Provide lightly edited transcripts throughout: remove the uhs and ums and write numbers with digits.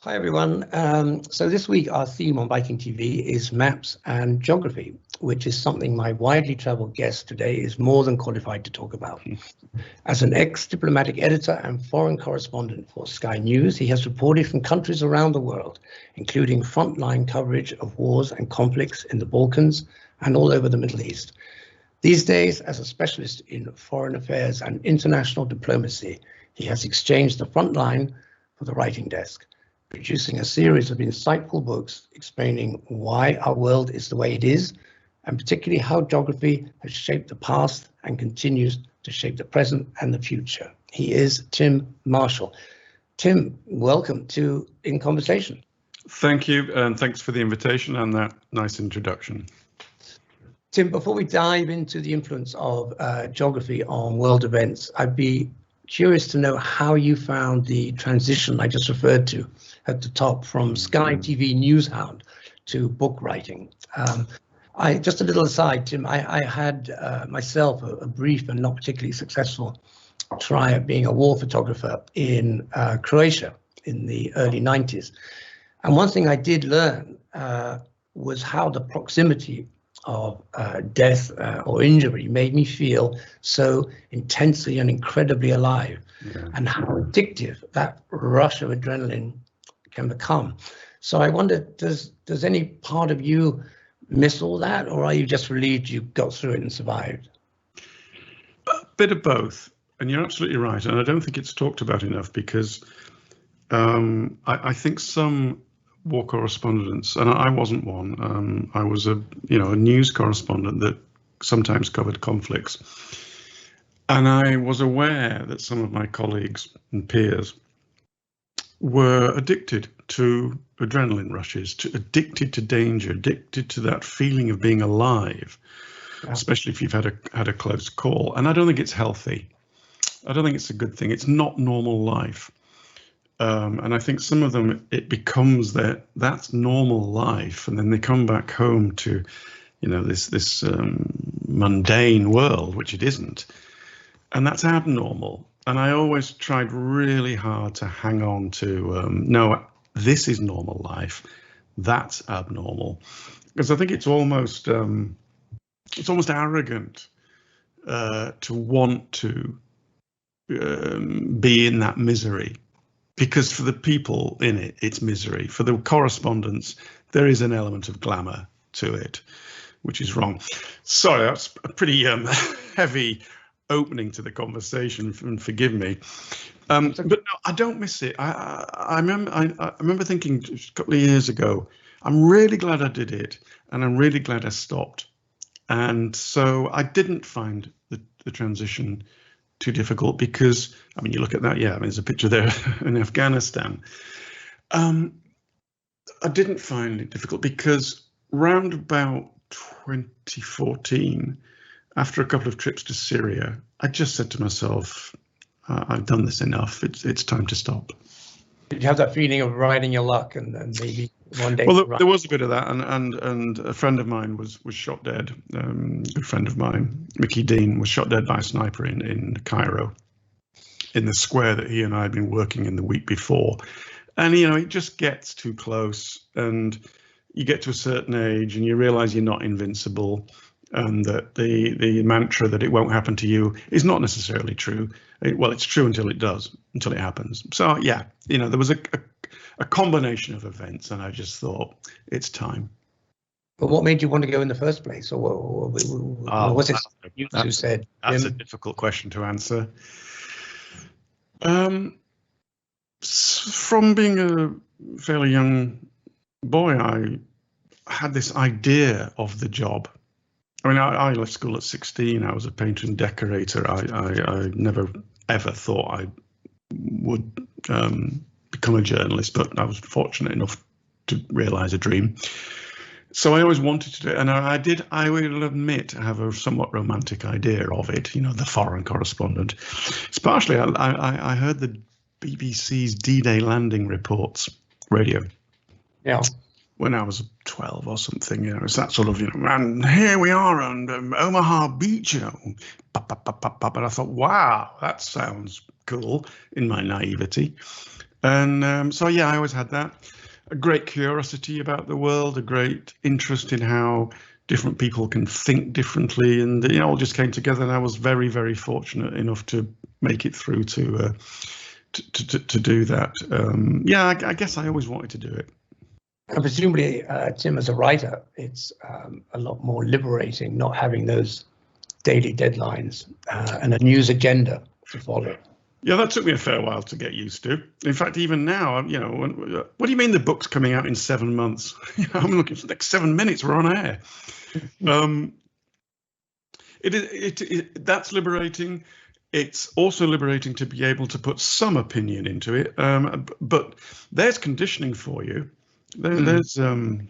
Hi everyone. So this week our theme on Viking.TV is maps and geography, which is something my widely traveled guest today is more than qualified to talk about. As an ex-diplomatic editor and foreign correspondent for Sky News, he has reported from countries around the world, including frontline coverage of wars and conflicts in the Balkans and all over the Middle East. These days, as a specialist in foreign affairs and international diplomacy, he has exchanged the front line for the writing desk, producing a series of insightful books explaining why our world is the way it is, and particularly how geography has shaped the past and continues to shape the present and the future. He is Tim Marshall. Tim, welcome to In Conversation. Thank you, and thanks for the invitation and that nice introduction. Tim, before we dive into the influence of geography on world events, I'd be curious to know how you found the transition I just referred to at the top from Sky TV newshound to book writing. Just a little aside, Tim, I had myself a brief and not particularly successful try at being a war photographer in Croatia in the early 90s. And one thing I did learn was how the proximity of death or injury made me feel so intensely and incredibly alive, and how addictive that rush of adrenaline can become. So I wonder, does any part of you miss all that, or are you just relieved you got through it and survived? A bit of both, and you're absolutely right, and I don't think it's talked about enough because I think some war correspondents, and I wasn't one. I was a news correspondent that sometimes covered conflicts, and I was aware that some of my colleagues and peers were addicted to adrenaline rushes, addicted to danger, addicted to that feeling of being alive, especially if you've had a close call. And I don't think it's healthy. I don't think it's a good thing. It's not normal life. And I think some of them, it becomes that's normal life, and then they come back home to, this mundane world, which it isn't, and that's abnormal. And I always tried really hard to hang on to no, this is normal life, that's abnormal, because I think it's almost arrogant to want to be in that misery. Because for the people in it, it's misery. For the correspondents, there is an element of glamour to it, which is wrong. Sorry, that's a pretty heavy opening to the conversation, and forgive me. But no, I don't miss it. I remember thinking a couple of years ago, I'm really glad I did it, and I'm really glad I stopped. And so I didn't find the transition too difficult, because you look at that, there's a picture there in Afghanistan. I didn't find it difficult because round about 2014, after a couple of trips to Syria, I just said to myself, I've done this enough, it's time to stop. Did you have that feeling of riding your luck and maybe one day? Well, there was a bit of that, and a friend of mine was shot dead. A good friend of mine, Mickey Dean, was shot dead by a sniper in Cairo, in the square that he and I had been working in the week before. And it just gets too close, and you get to a certain age and you realize you're not invincible, and that the mantra that it won't happen to you is not necessarily true. Well, it's true until it does, until it happens. So there was a combination of events, and I just thought it's time. But what made you want to go in the first place, or was it you who said? That's a difficult question to answer. From being a fairly young boy, I had this idea of the job. I left school at 16. I was a painter and decorator. I never ever thought I would become a journalist, but I was fortunate enough to realize a dream. So I always wanted to do it, and I will admit, I have a somewhat romantic idea of it, the foreign correspondent. It's partially, I heard the BBC's D-Day landing reports, radio. Yeah. When I was 12 or something, it's that sort of, and here we are on Omaha Beach, But I thought, wow, that sounds cool in my naivety. And so, yeah, I always had that. A great curiosity about the world, a great interest in how different people can think differently, and it all just came together. And I was very, very fortunate enough to make it through to do that. Yeah, I guess I always wanted to do it. And presumably, Tim, as a writer, it's a lot more liberating not having those daily deadlines and a news agenda to follow. Yeah, that took me a fair while to get used to. In fact, even now, what do you mean the book's coming out in 7 months? I'm looking for the next 7 minutes. We're on air. That's liberating. It's also liberating to be able to put some opinion into it. But there's conditioning for you. There's when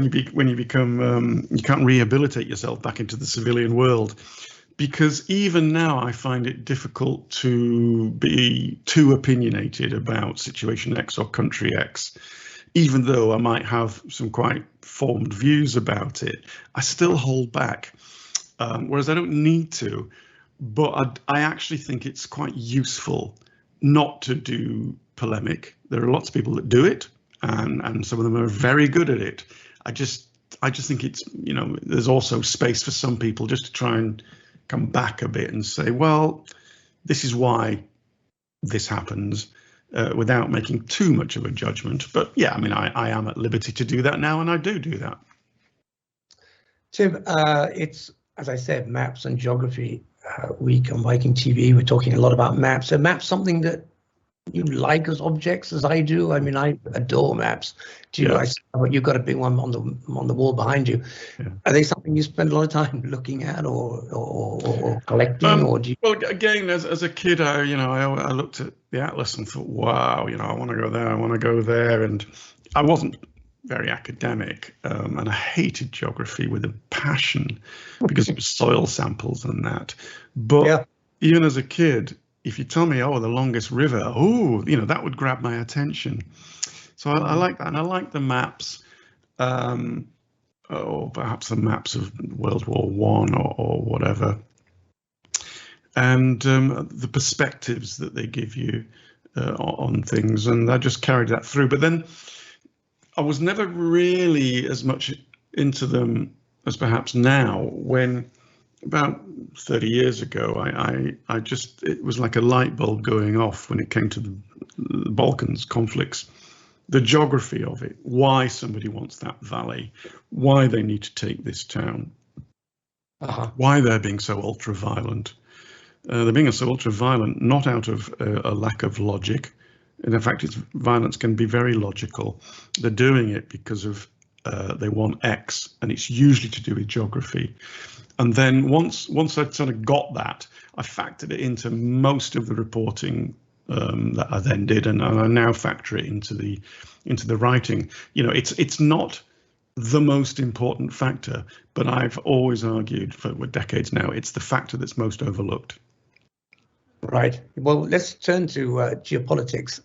you become you can't rehabilitate yourself back into the civilian world. Because even now I find it difficult to be too opinionated about situation X or country X. Even though I might have some quite formed views about it, I still hold back, whereas I don't need to. But I actually think it's quite useful not to do polemic. There are lots of people that do it, and some of them are very good at it. I just think it's, there's also space for some people just to try and come back a bit and say, well, this is why this happens, without making too much of a judgment. But yeah, I mean, I am at liberty to do that now, and I do that. Tim, it's, as I said, maps and geography week on Viking.TV. We're talking a lot about maps. Are maps something that you like as objects, as I do? I mean, I adore maps. Do you? Yeah. You've got a big one on the wall behind you. Yeah. Are they something you spend a lot of time looking at or collecting, or do you? Well, again, as a kid, I looked at the atlas and thought, wow, I want to go there, I want to go there, and I wasn't very academic, and I hated geography with a passion because it was soil samples and that. But yeah, even as a kid, if you tell me, oh, the longest river, that would grab my attention. So I like that, and I like the maps, or perhaps the maps of World War I or whatever, and the perspectives that they give you on things, and I just carried that through. But then I was never really as much into them as perhaps now, when about 30 years ago, it was like a light bulb going off when it came to the Balkans conflicts, the geography of it, why somebody wants that valley, why they need to take this town, why they're being so ultra violent. They're being so ultra violent not out of a lack of logic. And in fact, violence can be very logical. They're doing it because of they want X, and it's usually to do with geography. And then once I sort of got that, I factored it into most of the reporting that I then did, and I now factor it into the writing. It's not the most important factor, but I've always argued for decades now, it's the factor that's most overlooked. Right. Well, let's turn to geopolitics,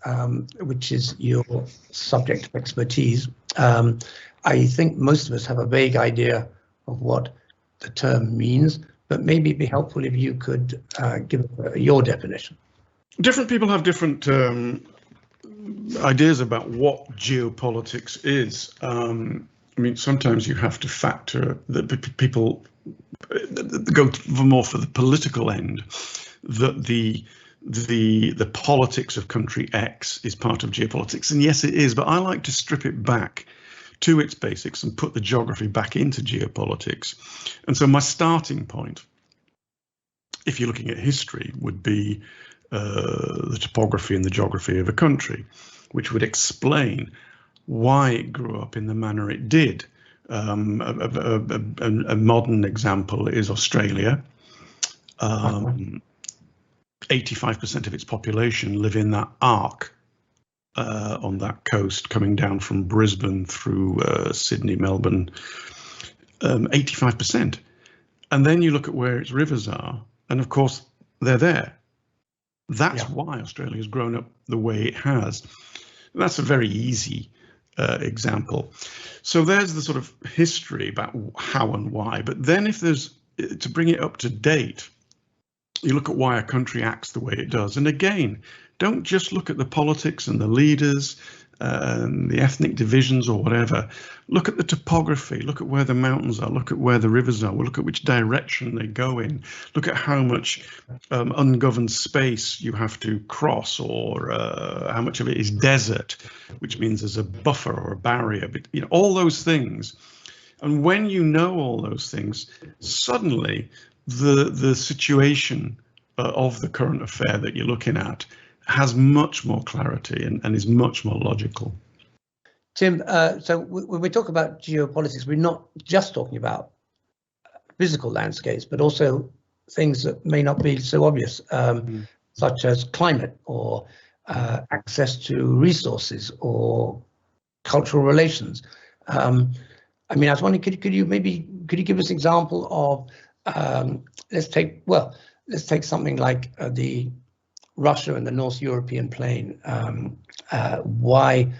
which is your subject of expertise. I think most of us have a vague idea of what the term means, but maybe it'd be helpful if you could give your definition. Different people have different ideas about what geopolitics is. I mean, sometimes you have to factor that people go more for the political end, that the politics of country X is part of geopolitics. And yes, it is, but I like to strip it back to its basics and put the geography back into geopolitics. And so my starting point, if you're looking at history, would be the topography and the geography of a country, which would explain why it grew up in the manner it did. A modern example is Australia. 85% of its population live in that arc on that coast, coming down from Brisbane through Sydney, Melbourne, 85%. And then you look at where its rivers are, and of course, they're there. That's why Australia has grown up the way it has. And that's a very easy example. So there's the sort of history about how and why. But then if there's, to bring it up to date, you look at why a country acts the way it does. And again, Don't just look at the politics and the leaders, the ethnic divisions or whatever. Look at the topography, look at where the mountains are, look at where the rivers are, look at which direction they go in, look at how much ungoverned space you have to cross, or how much of it is desert, which means there's a buffer or a barrier, but all those things. And when you know all those things, suddenly the situation of the current affair that you're looking at has much more clarity and is much more logical. Tim, so when we talk about geopolitics, we're not just talking about physical landscapes, but also things that may not be so obvious, such as climate or access to resources or cultural relations. I mean, I was wondering, could you give us an example of, let's take something like the Russia and the North European plain, why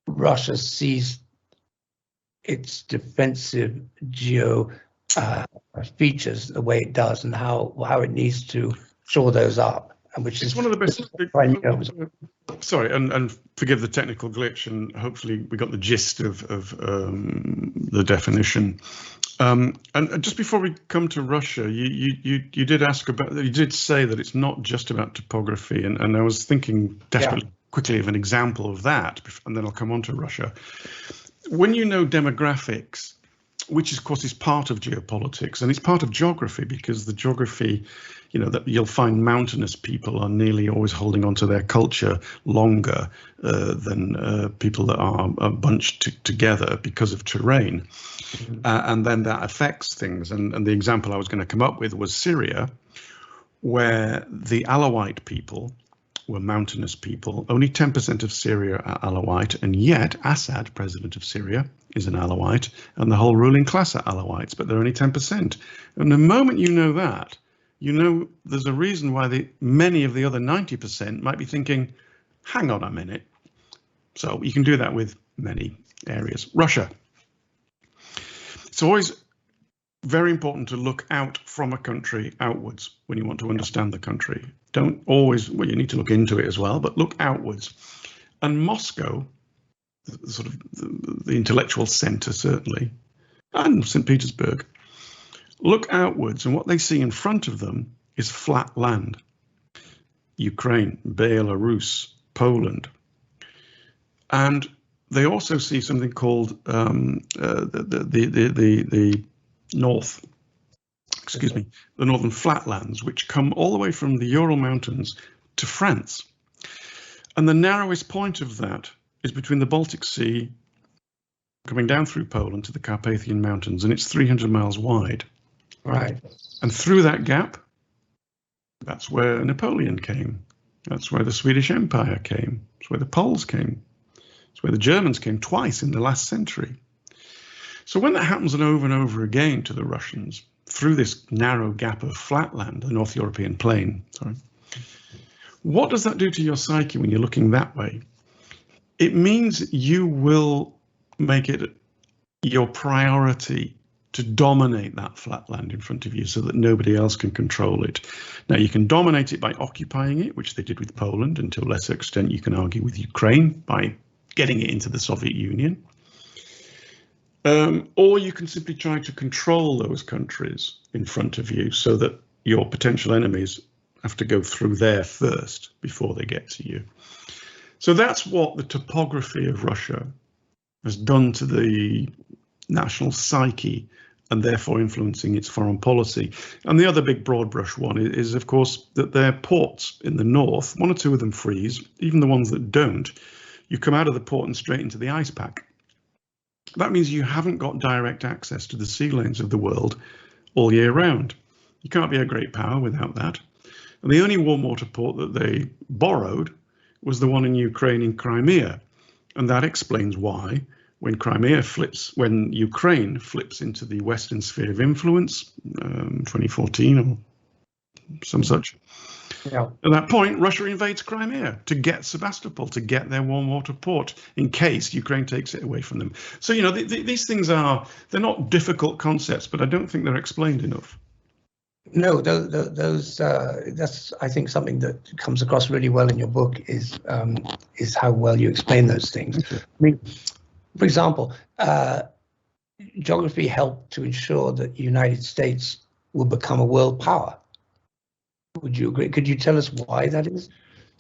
Russia sees its defensive geo features the way it does, and how it needs to shore those up, and which is one of the best. Sorry, and forgive the technical glitch, and hopefully we got the gist of the definition. And just before we come to Russia, you did ask about, you did say that it's not just about topography, and I was thinking desperately quickly of an example of that, and then I'll come on to Russia. When you know demographics, which of course is part of geopolitics, and it's part of geography, because the geography, that you'll find mountainous people are nearly always holding on to their culture longer than people that are bunched together because of terrain. And then that affects things. And the example I was going to come up with was Syria, where the Alawite people were mountainous people. Only 10% of Syria are Alawite, and yet Assad, president of Syria, is an Alawite, and the whole ruling class are Alawites, but they're only 10%. And the moment you know that, there's a reason why many of the other 90% might be thinking, hang on a minute. So you can do that with many areas. Russia. It's always very important to look out from a country outwards when you want to understand the country. Don't always, well, you need to look into it as well, but look outwards. And Moscow, the intellectual center certainly, and St. Petersburg, look outwards, and what they see in front of them is flat land. Ukraine, Belarus, Poland. And they also see something called the northern flatlands, which come all the way from the Ural Mountains to France. And the narrowest point of that is between the Baltic Sea, coming down through Poland to the Carpathian Mountains, and it's 300 miles wide. Right. And through that gap, that's where Napoleon came. That's where the Swedish Empire came. It's where the Poles came. It's where the Germans came twice in the last century. So when that happens over and over again to the Russians, through this narrow gap of flatland, the North European plain, what does that do to your psyche when you're looking that way? It means you will make it your priority to dominate that flatland in front of you so that nobody else can control it. Now, you can dominate it by occupying it, which they did with Poland, and to a lesser extent you can argue with Ukraine by getting it into the Soviet Union. Or you can simply try to control those countries in front of you so that your potential enemies have to go through there first before they get to you. So that's what the topography of Russia has done to the national psyche, and therefore influencing its foreign policy. And the other big broad brush one is, of course, that their ports in the north, one or two of them freeze, even the ones that don't, you come out of the port and straight into the ice pack. That means you haven't got direct access to the sea lanes of the world all year round. You can't be a great power without that. And the only warm water port that they borrowed was the one in Ukraine, in Crimea. And that explains why when Ukraine flips into the Western sphere of influence, 2014 or some such, at that point, Russia invades Crimea to get Sebastopol, to get their warm water port, in case Ukraine takes it away from them. So, these things they're not difficult concepts, but I don't think they're explained enough. No, those that's, I think, something that comes across really well in your book is how well you explain those things. I mean, for example, geography helped to ensure that the United States will become a world power. Would you agree? Could you tell us why that is?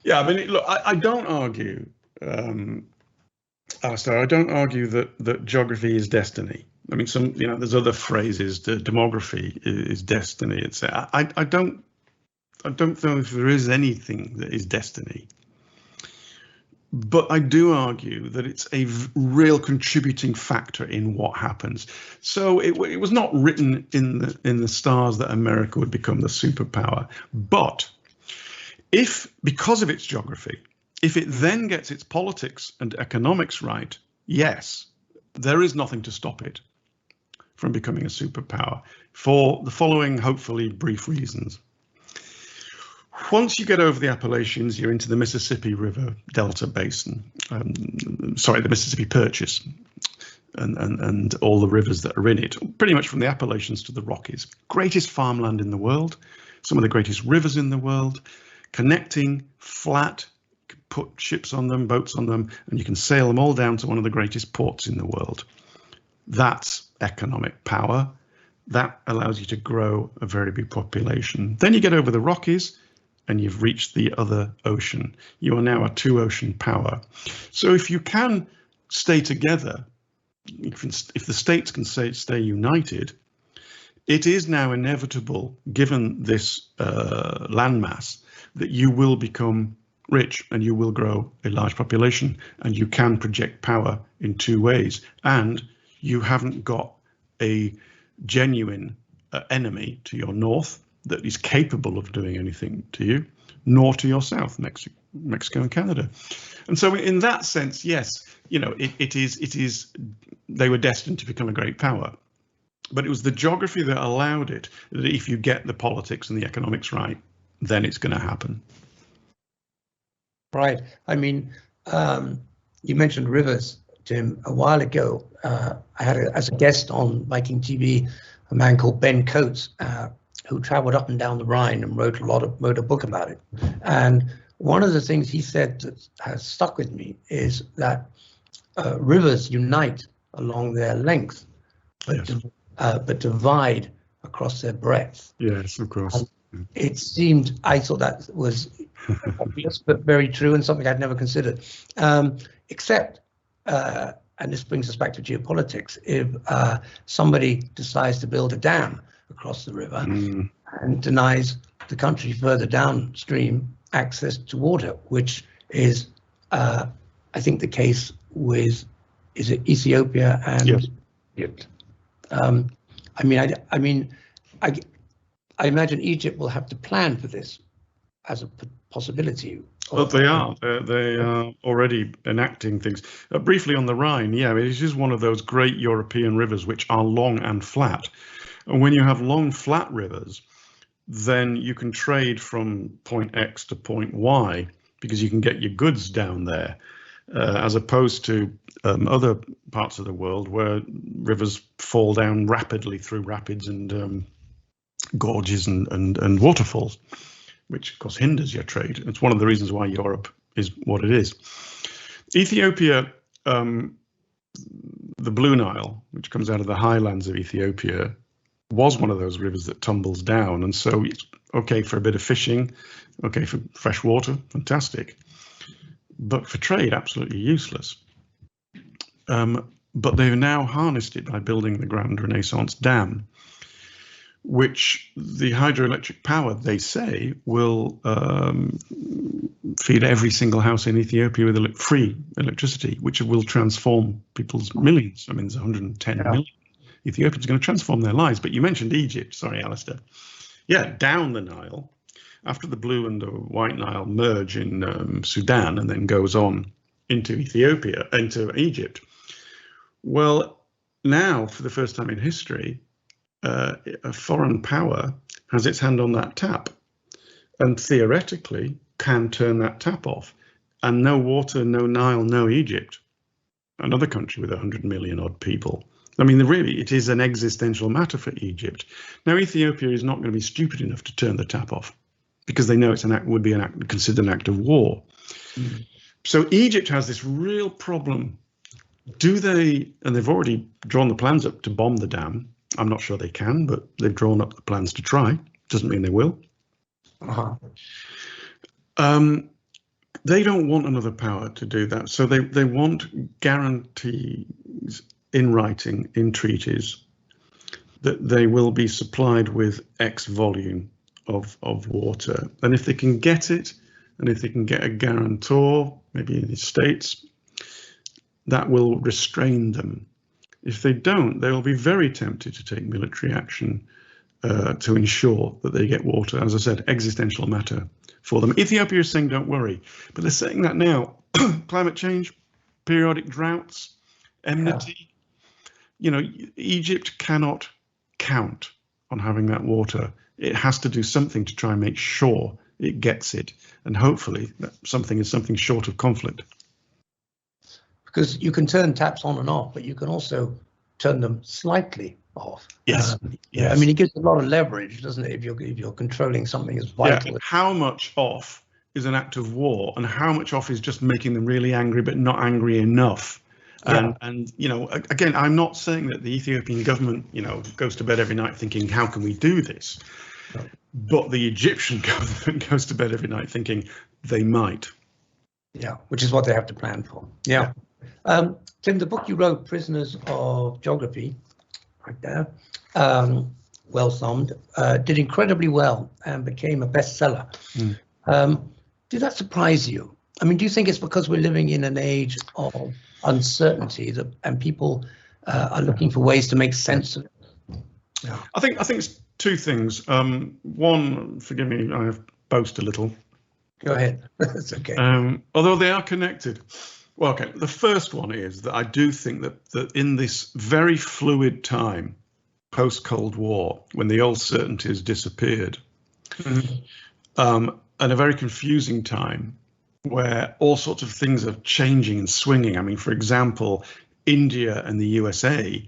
Yeah, I mean, look, I don't argue, Alastair, I don't argue that geography is destiny. I mean, there's other phrases. Demography is destiny. I don't know if there is anything that is destiny. But I do argue that it's a real contributing factor in what happens. So it was not written in the stars that America would become the superpower. But because of its geography, if it then gets its politics and economics right, yes, there is nothing to stop it from becoming a superpower for the following, hopefully brief reasons. Once you get over the Appalachians, you're into the Mississippi River Delta Basin, the Mississippi Purchase, and all the rivers that are in it, pretty much from the Appalachians to the Rockies. Greatest farmland in the world, some of the greatest rivers in the world, connecting, flat, you can put ships on them, boats on them, and you can sail them all down to one of the greatest ports in the world. That's economic power. That allows you to grow a very big population. Then you get over the Rockies, and you've reached the other ocean. You are now a two-ocean power. So if you can stay together, if the states can stay united, it is now inevitable, given this landmass, that you will become rich and you will grow a large population, and you can project power in two ways. And you haven't got a genuine enemy to your north that is capable of doing anything to you, nor to your south, Mexico and Canada. And so in that sense, yes, it is they were destined to become a great power. But it was the geography that allowed it, that if you get the politics and the economics right, then it's going to happen. Right. I mean, you mentioned rivers, Tim. A while ago, I had as a guest on Viking.TV a man called Ben Coates, who traveled up and down the Rhine and wrote a book about it. And one of the things he said that has stuck with me is that rivers unite along their length, but divide across their breadth. Yes, of course. It seemed, I thought that was obvious, but very true, and something I'd never considered. Except, and this brings us back to geopolitics, if somebody decides to build a dam across the river and denies the country further downstream access to water, which is, I think, the case with, is it Ethiopia and Egypt? I imagine Egypt will have to plan for this as a possibility. Well, they are already enacting things. Briefly on the Rhine, yeah, it is one of those great European rivers which are long and flat. And when you have long flat rivers, then you can trade from point X to point Y because you can get your goods down there, as opposed to other parts of the world where rivers fall down rapidly through rapids and gorges and waterfalls, which of course hinders your trade. It's one of the reasons why Europe is what it is. Ethiopia, the Blue Nile, which comes out of the highlands of Ethiopia, was one of those rivers that tumbles down. And so it's okay for a bit of fishing, okay for fresh water, fantastic. But for trade, absolutely useless. But they've now harnessed it by building the Grand Renaissance Dam, which the hydroelectric power, they say, will feed every single house in Ethiopia with free electricity, which will transform people's millions. I mean, there's 110 million Ethiopians going to transform their lives. But you mentioned Egypt. Sorry, Alastair. Yeah, down the Nile, after the Blue and the White Nile merge in Sudan and then goes on into Ethiopia, into Egypt. Well, now, for the first time in history, a foreign power has its hand on that tap and theoretically can turn that tap off, and no water, no Nile, no Egypt, another country with 100 million odd people, I mean, really, it is an existential matter for Egypt. Now, Ethiopia is not going to be stupid enough to turn the tap off because they know it's would be considered an act of war. Mm. So Egypt has this real problem. Do they, and they've already drawn the plans up to bomb the dam. I'm not sure they can, but they've drawn up the plans to try. Doesn't mean they will. They don't want another power to do that. So they want guarantees in writing, in treaties, that they will be supplied with X volume of water. And if they can get it, and if they can get a guarantor, maybe in the States, that will restrain them. If they don't, they will be very tempted to take military action to ensure that they get water. As I said, existential matter for them. Ethiopia is saying don't worry, but they're saying that now. Climate change, periodic droughts, enmity. You know, Egypt cannot count on having that water. It has to do something to try and make sure it gets it. And hopefully that something is something short of conflict. Because you can turn taps on and off, but you can also turn them slightly off. Yes. Yes. I mean, it gives a lot of leverage, doesn't it? If you're controlling something as vital. Yeah. How much off is an act of war, and how much off is just making them really angry, but not angry enough? Yeah. And you know, again, I'm not saying that the Ethiopian government, you know, goes to bed every night thinking, how can we do this? Right. But the Egyptian government goes to bed every night thinking they might. Yeah, which is what they have to plan for. Yeah. Tim, the book you wrote, Prisoners of Geography, right there, well thumbed, did incredibly well and became a bestseller. Did that surprise you? I mean, do you think it's because we're living in an age of uncertainty and people are looking for ways to make sense of it? Yeah. I think it's two things. One, forgive me, I boast a little. Go ahead. That's okay. Although they are connected. Well, okay. The first one is that I do think that in this very fluid time, post-Cold War, when the old certainties disappeared, and a very confusing time where all sorts of things are changing and swinging. I mean, for example, India and the USA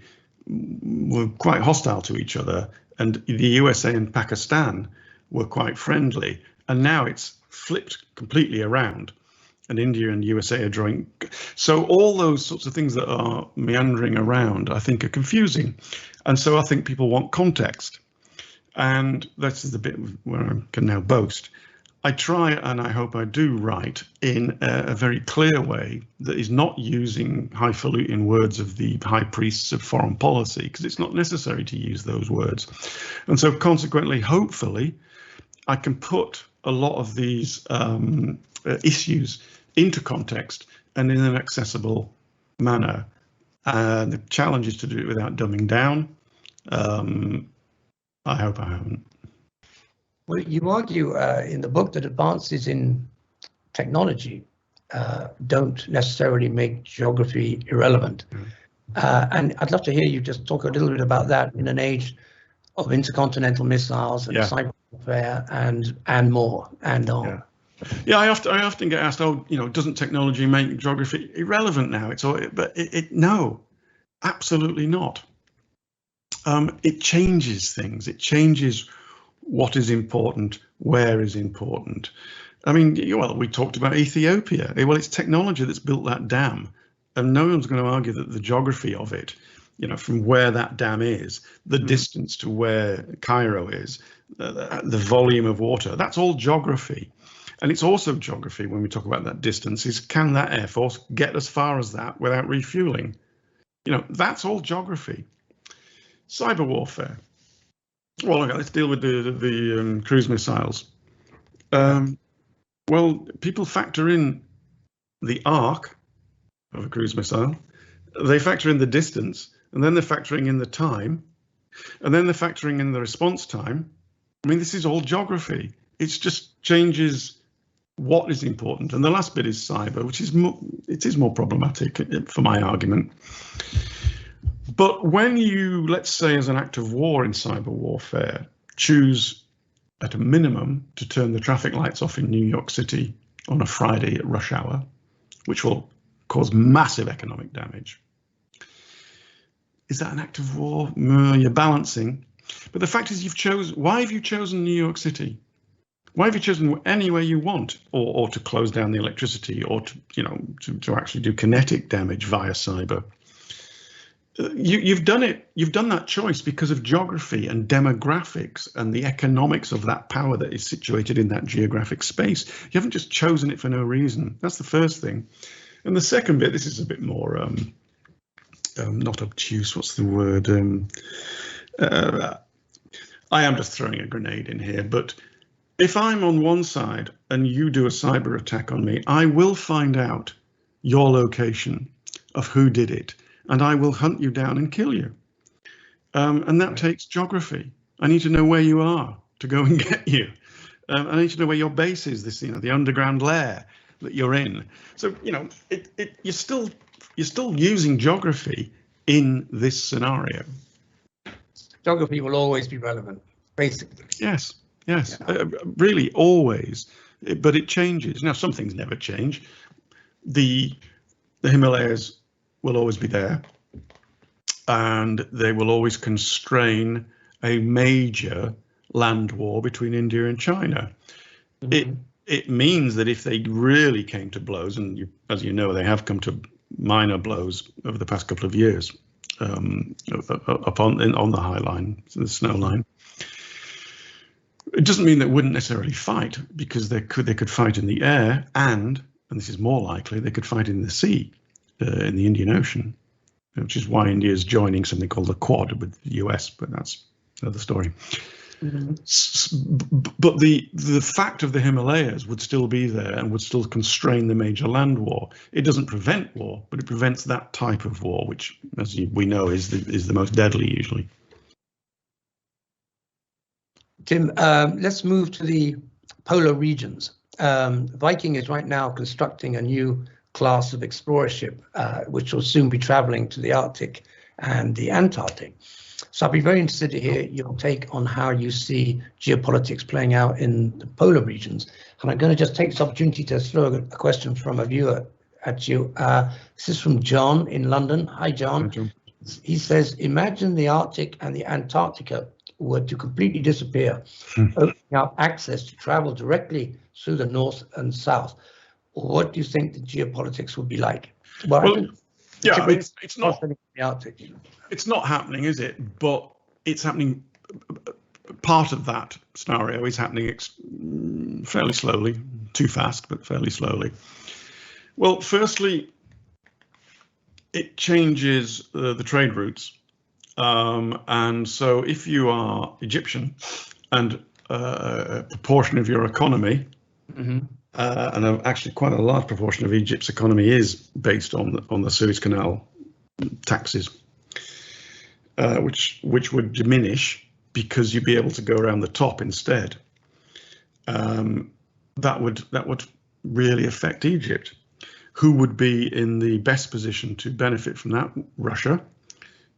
were quite hostile to each other, and the USA and Pakistan were quite friendly. And now it's flipped completely around, and India and USA are drawing. So all those sorts of things that are meandering around, I think, are confusing. And so I think people want context. And this is the bit where I can now boast. I try, and I hope I do, write in a very clear way that is not using highfalutin words of the high priests of foreign policy, because it's not necessary to use those words. And so consequently, hopefully, I can put a lot of these issues into context and in an accessible manner. The challenge is to do it without dumbing down. I hope I haven't. Well, you argue in the book that advances in technology don't necessarily make geography irrelevant. And I'd love to hear you just talk a little bit about that in an age of intercontinental missiles and cyber warfare and more and on. Yeah, I often get asked, oh, you know, doesn't technology make geography irrelevant now? No, absolutely not. It changes things. It changes what is important, where is important. I mean, well, we talked about Ethiopia. Well, it's technology that's built that dam, and no one's going to argue that the geography of it, you know, from where that dam is, the distance to where Cairo is, the volume of water, that's all geography. And it's also geography when we talk about that distance is, can that Air Force get as far as that without refueling? You know, that's all geography. Cyber warfare. Well, okay, let's deal with the cruise missiles. Well, people factor in the arc of a cruise missile. They factor in the distance, and then they're factoring in the time, and then they're factoring in the response time. I mean, this is all geography. It just changes what is important. And the last bit is cyber, which is more problematic for my argument. But when you, let's say, as an act of war in cyber warfare, choose at a minimum to turn the traffic lights off in New York City on a Friday at rush hour, which will cause massive economic damage, Is that an act of war? You're balancing. But the fact is, why have you chosen New York City? Why have you chosen anywhere you want, or to close down the electricity, or to actually do kinetic damage via cyber? You've done it. You've done that choice because of geography and demographics and the economics of that power that is situated in that geographic space. You haven't just chosen it for no reason. That's the first thing. And the second bit, this is a bit more not obtuse. What's the word? I am just throwing a grenade in here, but if I'm on one side and you do a cyber attack on me, I will find out your location of who did it, and I will hunt you down and kill you. And that takes geography. I need to know where you are to go and get you. I need to know where your base is, the underground lair that you're in. So, you're still using geography in this scenario. Geography will always be relevant, basically. Yes, really always, but it changes. Now, some things never change. The Himalayas will always be there, and they will always constrain a major land war between India and China. Mm-hmm. It means that if they really came to blows, and as you know, they have come to minor blows over the past couple of years, on the high line, the snow line. It doesn't mean they wouldn't necessarily fight, because they could fight in the air, and this is more likely, they could fight in the sea, in the Indian Ocean, which is why India is joining something called the Quad with the US, but that's another story. Mm-hmm. But the fact of the Himalayas would still be there and would still constrain the major land war. It doesn't prevent war, but it prevents that type of war, which, as we know, is the most deadly usually. Tim, let's move to the polar regions. Viking is right now constructing a new class of explorer ship, which will soon be traveling to the Arctic and the Antarctic. So I'd be very interested to hear your take on how you see geopolitics playing out in the polar regions. And I'm going to just take this opportunity to throw a question from a viewer at you. This is from John in London. Hi, John. Hi, John. He says, imagine the Arctic and the Antarctica were to completely disappear, opening up access to travel directly through the north and south. What do you think the geopolitics would be like? Well, yeah, it's not the Arctic. It's not happening, is it? But it's happening. Part of that scenario is happening fairly slowly, too fast, but fairly slowly. Well, firstly, it changes the trade routes. And so if you are Egyptian and a proportion of your economy, mm-hmm. And actually quite a large proportion of Egypt's economy is based on the Suez Canal taxes, which would diminish because you'd be able to go around the top instead. That would really affect Egypt. Who would be in the best position to benefit from that? Russia,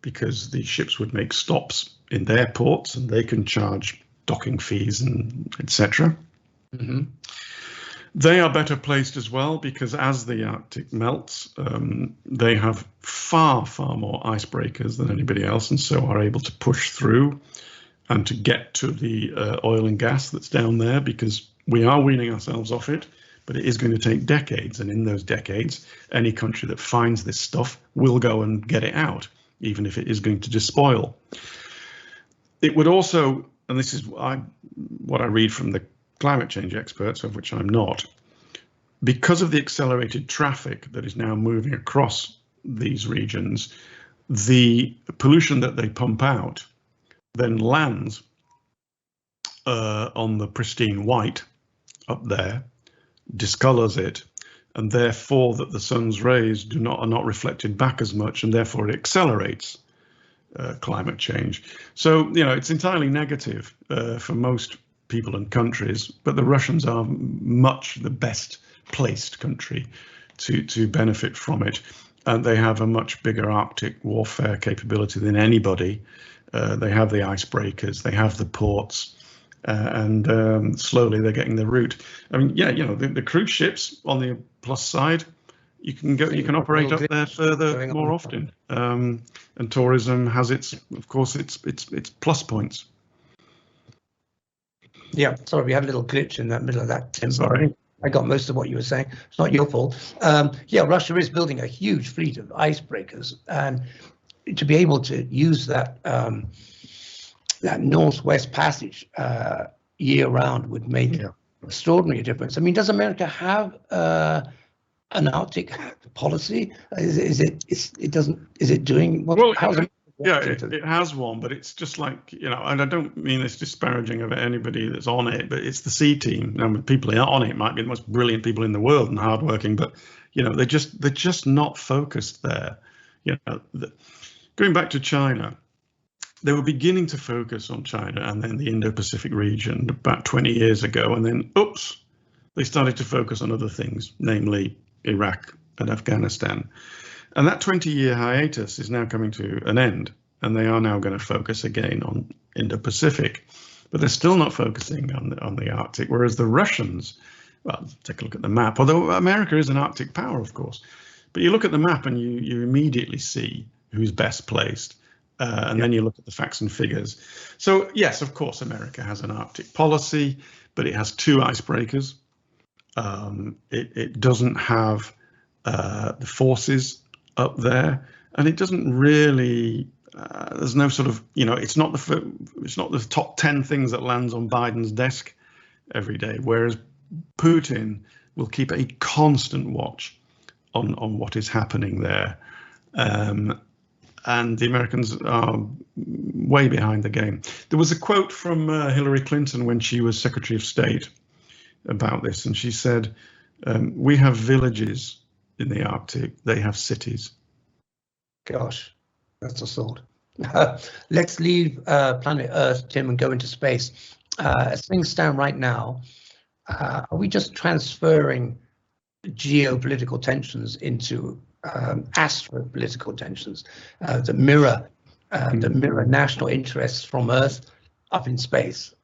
because the ships would make stops in their ports and they can charge docking fees and etc. Mm-hmm. They are better placed as well because as the Arctic melts, they have far more icebreakers than anybody else, and so are able to push through and to get to the oil and gas that's down there, because we are weaning ourselves off it, but it is going to take decades, and in those decades, any country that finds this stuff will go and get it out, even if it is going to despoil. It would also, and this is what I read from the climate change experts, of which I'm not, because of the accelerated traffic that is now moving across these regions, the pollution that they pump out then lands on the pristine white up there, discolors it, and therefore that the sun's rays are not reflected back as much, and therefore it accelerates climate change. So, it's entirely negative for most people and countries, but the Russians are much the best placed country to benefit from it, and they have a much bigger Arctic warfare capability than anybody. They have the icebreakers, they have the ports, and slowly they're getting the route. I mean, the cruise ships on the plus side, you can go, you can operate up there further more often. And tourism has its, of course, its plus points. Yeah, sorry, we had a little glitch in the middle of that, Tim. Sorry. I got most of what you were saying. It's not your fault. Yeah, Russia is building a huge fleet of icebreakers, and to be able to use that that northwest passage year round would make extraordinary difference. I mean, does America have an Arctic policy? Is it doing well? Yeah, it has one, but it's just like, you know, and I don't mean this disparaging of anybody that's on it, but it's the C team. Now, people on it might be the most brilliant people in the world and hardworking, but you know, they're just not focused there. You know, going back to China, they were beginning to focus on China and then the Indo-Pacific region about 20 years ago, and then oops, they started to focus on other things, namely Iraq and Afghanistan. And that 20-year hiatus is now coming to an end, and they are now going to focus again on Indo-Pacific, but they're still not focusing on the Arctic, whereas the Russians, well, take a look at the map, although America is an Arctic power, of course, but you look at the map and you immediately see who's best placed, and then you look at the facts and figures. So yes, of course, America has an Arctic policy, but it has 2 icebreakers. It doesn't have the forces up there, and it doesn't really there's no sort of, you know, it's not the top 10 things that lands on Biden's desk every day, whereas Putin will keep a constant watch on what is happening there, and the Americans are way behind the game. There was a quote from Hillary Clinton when she was Secretary of State about this, and she said, we have villages in the Arctic, they have cities. Gosh, that's a thought. Let's leave planet Earth, Tim, and go into space. As things stand right now, are we just transferring geopolitical tensions into astropolitical tensions that mirror national interests from Earth up in space?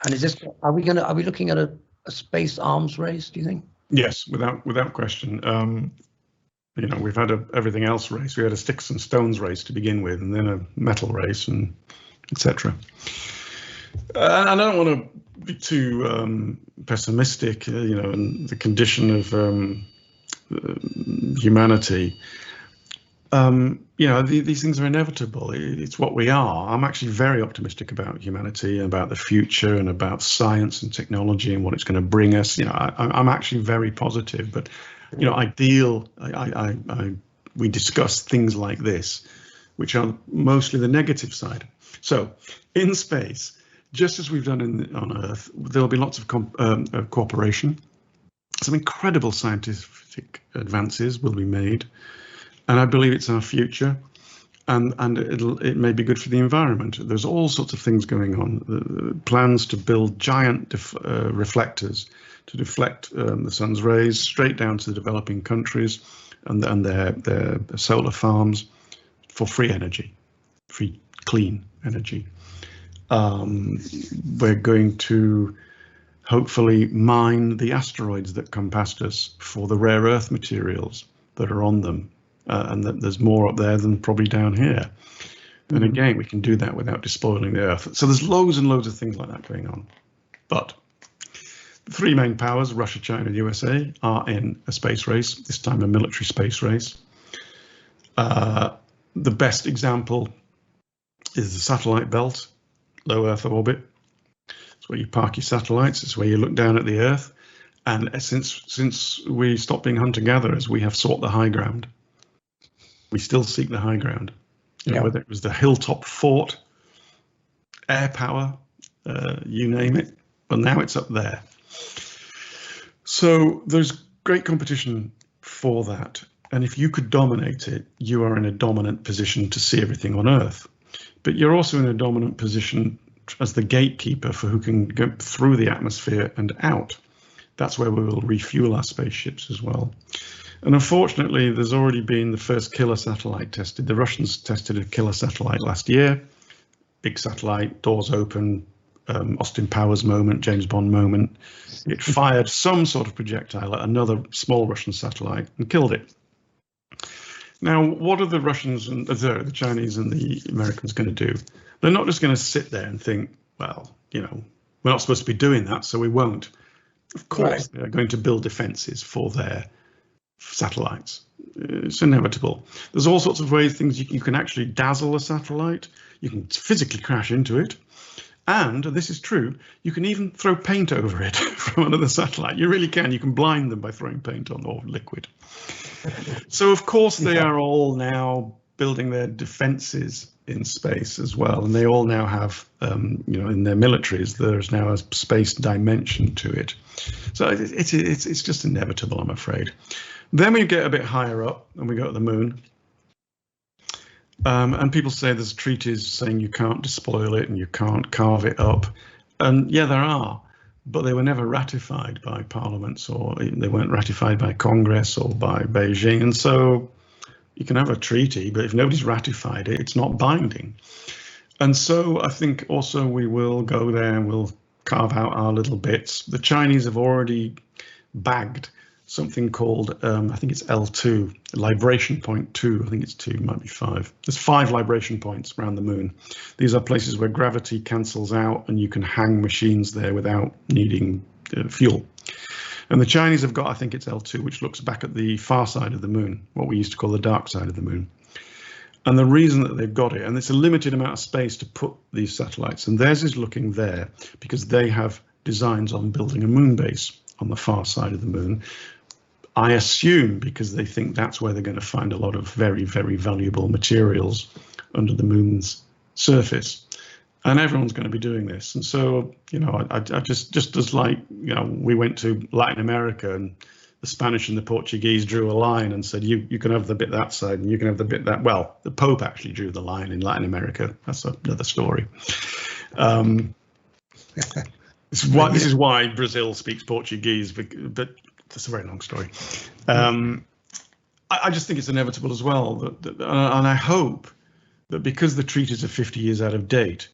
And is this, are we looking at a space arms race, do you think? Yes, without question. You know, we've had everything else race. We had a sticks and stones race to begin with, and then a metal race, and etc. And I don't want to be too pessimistic, you know, in the condition of humanity. You know, these things are inevitable. It's what we are. I'm actually very optimistic about humanity and about the future and about science and technology and what it's going to bring us. You know, I'm actually very positive, but you know, we discuss things like this, which are mostly the negative side. So in space, just as we've done on Earth, there'll be lots of cooperation. Some incredible scientific advances will be made, and I believe it's our future, and it may be good for the environment. There's all sorts of things going on. Plans to build giant reflectors to deflect the sun's rays straight down to the developing countries and their solar farms for free energy, free clean energy. We're going to hopefully mine the asteroids that come past us for the rare earth materials that are on them, and that there's more up there than probably down here. And again, we can do that without despoiling the earth. So there's loads and loads of things like that going on. But the 3 main powers, Russia, China, and USA, are in a space race, this time a military space race. The best example is the satellite belt, low Earth orbit. It's where you park your satellites, it's where you look down at the Earth. And since we stopped being hunter-gatherers, we have sought the high ground. We still seek the high ground. You know, whether it was the hilltop fort, air power, you name it, but now it's up there. So there's great competition for that. And if you could dominate it, you are in a dominant position to see everything on Earth. But you're also in a dominant position as the gatekeeper for who can go through the atmosphere and out. That's where we will refuel our spaceships as well. And unfortunately, there's already been the first killer satellite tested. The Russians tested a killer satellite last year. Big satellite, doors open, Austin Powers moment, James Bond moment. It fired some sort of projectile at another small Russian satellite and killed it. Now, what are the Russians and the Chinese and the Americans going to do? They're not just going to sit there and think, well, we're not supposed to be doing that, so we won't. Of course, they're going to build defenses for their satellites. It's inevitable. There's all sorts of ways, things you can actually dazzle a satellite. You can physically crash into it. And this is true, you can even throw paint over it from another satellite. You really can. You can blind them by throwing paint on or liquid. So, of course, they are all now building their defenses in space as well. And they all now have, in their militaries, there's now a space dimension to it. So it's just inevitable, I'm afraid. Then we get a bit higher up and we go to the moon. And people say there's treaties saying you can't despoil it and you can't carve it up. And yeah, there are, but they were never ratified by parliaments, or they weren't ratified by Congress or by Beijing. And so you can have a treaty, but if nobody's ratified it, it's not binding. And so I think also we will go there and we'll carve out our little bits. The Chinese have already bagged something called, I think it's L2, libration point 2, I think it's 2, might be 5. There's 5 libration points around the moon. These are places where gravity cancels out and you can hang machines there without needing fuel. And the Chinese have got, I think it's L2, which looks back at the far side of the moon, what we used to call the dark side of the moon. And the reason that they've got it, and it's a limited amount of space to put these satellites, and theirs is looking there because they have designs on building a moon base on the far side of the moon. I assume because they think that's where they're going to find a lot of very, very valuable materials under the moon's surface. And everyone's going to be doing this. And so, I just as like, we went to Latin America and the Spanish and the Portuguese drew a line and said, you can have the bit that side and you can have the bit that, well, the Pope actually drew the line in Latin America. That's another story. This is why Brazil speaks Portuguese, but that's a very long story. I just think it's inevitable as well, and I hope that because the treaties are 50 years out of date,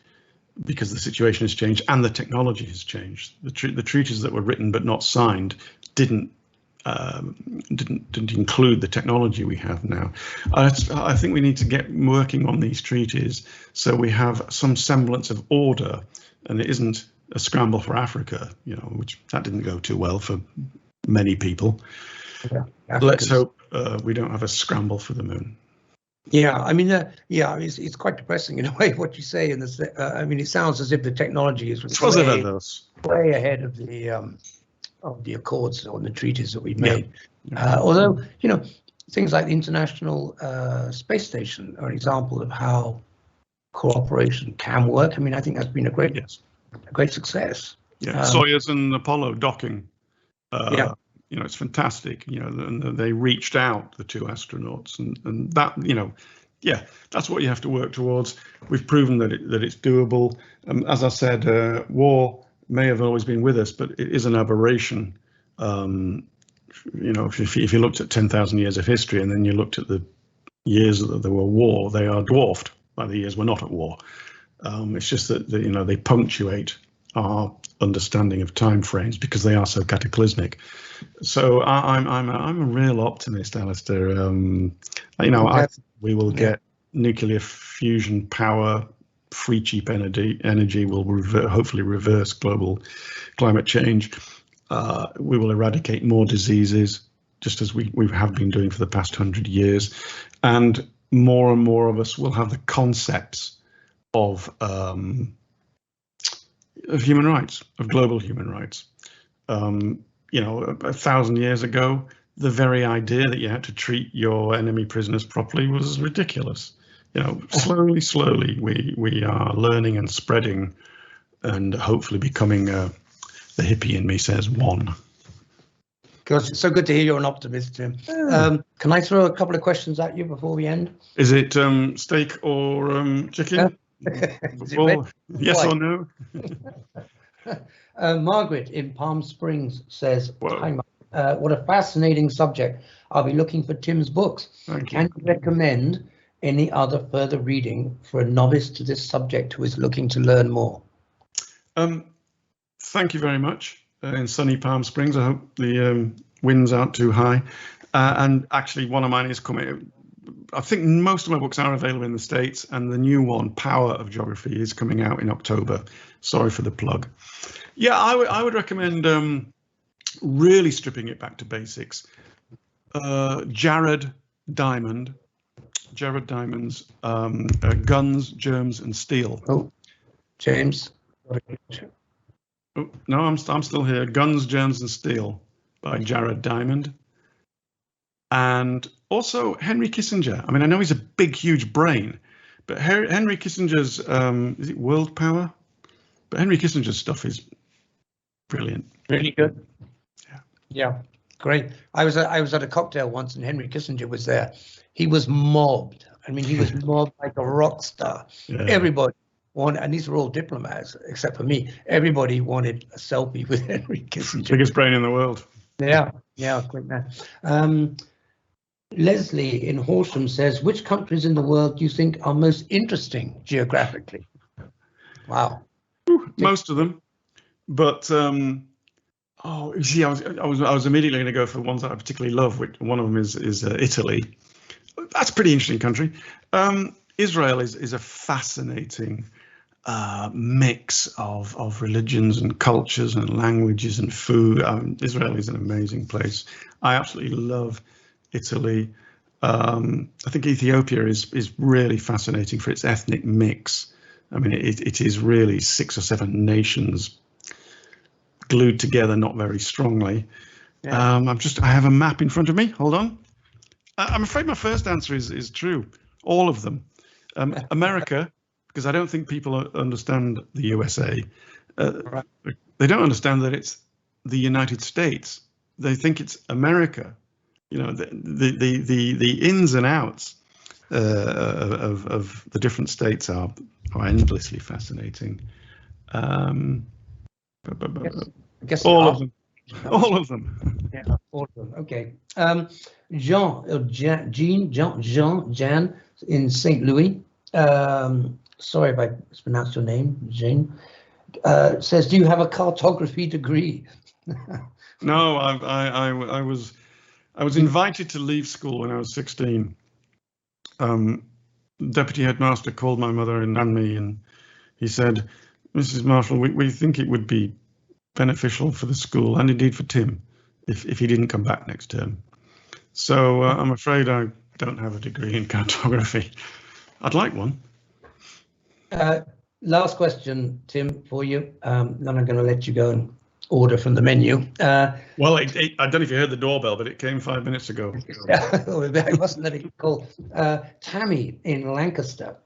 because the situation has changed and the technology has changed, the treaties that were written but not signed didn't include the technology we have now. I think we need to get working on these treaties so we have some semblance of order, and it isn't a scramble for Africa, which that didn't go too well for many people. Yeah, let's hope we don't have a scramble for the moon. Yeah, I mean, it's quite depressing in a way what you say. In this, I mean, it sounds as if the technology is way ahead of the accords or the treaties that we've made. Yeah. Although, things like the International Space Station are an example of how cooperation can work. I mean, I think that's been a great success. Yeah, Soyuz and Apollo docking. It's fantastic. And they reached out, the 2 astronauts, and that, that's what you have to work towards. We've proven that it's doable. As I said, war may have always been with us, but it is an aberration. If you looked at 10,000 years of history and then you looked at the years that there were war, they are dwarfed by the years we're not at war. It's just that they punctuate our understanding of time frames because they are so cataclysmic. So I'm a real optimist, Alastair. I think we will get nuclear fusion power, free cheap energy will hopefully reverse global climate change. We will eradicate more diseases, just as we have been doing for the past 100 years, and more of us will have the concepts of human rights, of global human rights. 1,000 years ago, the very idea that you had to treat your enemy prisoners properly was ridiculous. Slowly, we are learning and spreading, and hopefully becoming, the hippie in me says, one. Gosh, it's so good to hear you're an optimist, Tim. Can I throw a couple of questions at you before we end? Is it steak or chicken? Yes or no? Margaret in Palm Springs says, "Hi, Mark. What a fascinating subject. I'll be looking for Tim's books. Can you recommend any other further reading for a novice to this subject who is looking to learn more?" Thank you very much. In sunny Palm Springs, I hope the winds aren't too high. And actually, one of mine is coming. I think most of my books are available in the States, and the new one, Power of Geography, is coming out in October. Sorry for the plug. Yeah, I would recommend really stripping it back to basics. Jared Diamond's Guns, Germs, and Steel. Oh, James. Oh, no, I'm still here. Guns, Germs, and Steel by Jared Diamond. And also Henry Kissinger. I mean, I know he's a big, huge brain, but Henry Kissinger's, is it World Power? But Henry Kissinger's stuff is brilliant. Really good. Yeah, great. I was at a cocktail once and Henry Kissinger was there. He was mobbed. I mean, he was mobbed like a rock star. Yeah. Everybody wanted, and these were all diplomats except for me. Everybody wanted a selfie with Henry Kissinger. Biggest brain in the world. Yeah, great man. Leslie in Horsham says, which countries in the world do you think are most interesting geographically? Wow. Most of them, but oh, you see, I was immediately going to go for the ones that I particularly love. Which one of them is Italy. That's a pretty interesting country. Israel is a fascinating mix of religions and cultures and languages and food. Israel is an amazing place. I absolutely love Italy. I think Ethiopia is really fascinating for its ethnic mix. I mean, it is really 6 or 7 nations glued together, not very strongly. Yeah. I have a map in front of me. Hold on. I'm afraid my first answer is true. All of them. America, because I don't think people understand the USA. Right. They don't understand that it's the United States. They think it's America. You know, the ins and outs of the different states are endlessly fascinating. I guess all of them. All of them. Yeah, all of them. Okay. Jean in St. Louis. Sorry if I mispronounced your name, Jean. Says, do you have a cartography degree? No, I was invited to leave school when I was 16. Deputy headmaster called my mother and me, and he said, Mrs. Marshall, we think it would be beneficial for the school and indeed for Tim if he didn't come back next term. So I'm afraid I don't have a degree in cartography. I'd like one. Last question, Tim, for you. Then I'm going to let you go and order from the menu. Well, I don't know if you heard the doorbell, but it came 5 minutes ago. I wasn't letting it call. Tammy in Lancaster,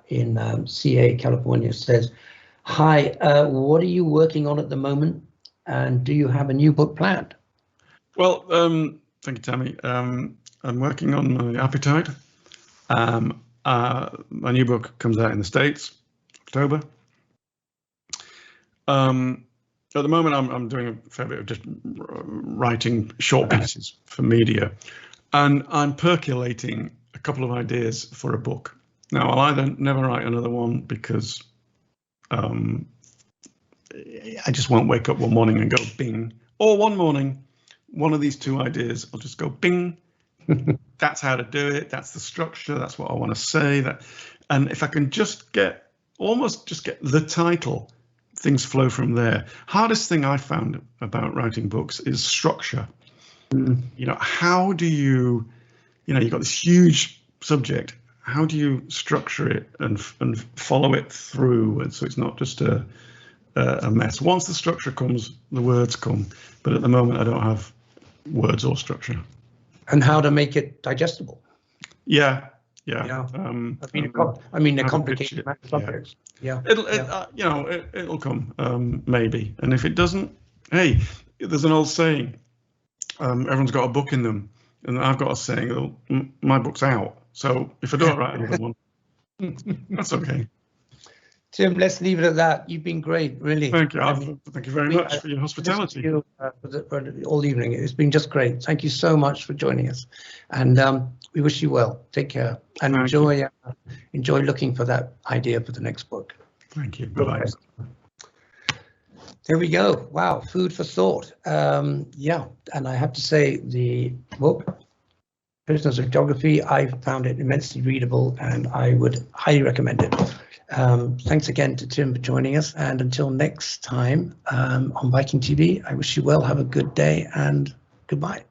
in CA, California, says, hi, what are you working on at the moment? And do you have a new book planned? Well, thank you, Tammy. I'm working on my appetite. My new book comes out in the States, October. At the moment, I'm doing a fair bit of just writing short pieces for media, and I'm percolating a couple of ideas for a book. Now, I'll either never write another one because I just won't wake up one morning and go bing, or one morning, one of these two ideas, I'll just go bing. That's how to do it. That's the structure. That's what I want to say. And if I can just get the title, things flow from there. Hardest thing I found about writing books is structure. You know, how do you, you've got this huge subject. How do you structure it and follow it through, and so it's not just a mess? Once the structure comes, the words come. But at the moment, I don't have words or structure. And how to make it digestible? Yeah. They're complicated subjects. Yeah. It'll come, maybe. And if it doesn't, hey, there's an old saying. Everyone's got a book in them, and I've got a saying. My book's out. So if I don't write another one, that's okay. Tim, let's leave it at that. You've been great, really. Thank you. Thank you very much for your hospitality. For all evening. It's been just great. Thank you so much for joining us, and we wish you well. Take care and enjoy looking for that idea for the next book. Thank you. Bye-bye. There we go. Wow, food for thought. Yeah, and I have to say the book. Prisoners of Geography. I found it immensely readable, and I would highly recommend it. Thanks again to Tim for joining us, and until next time on Viking TV, I wish you well, have a good day, and goodbye.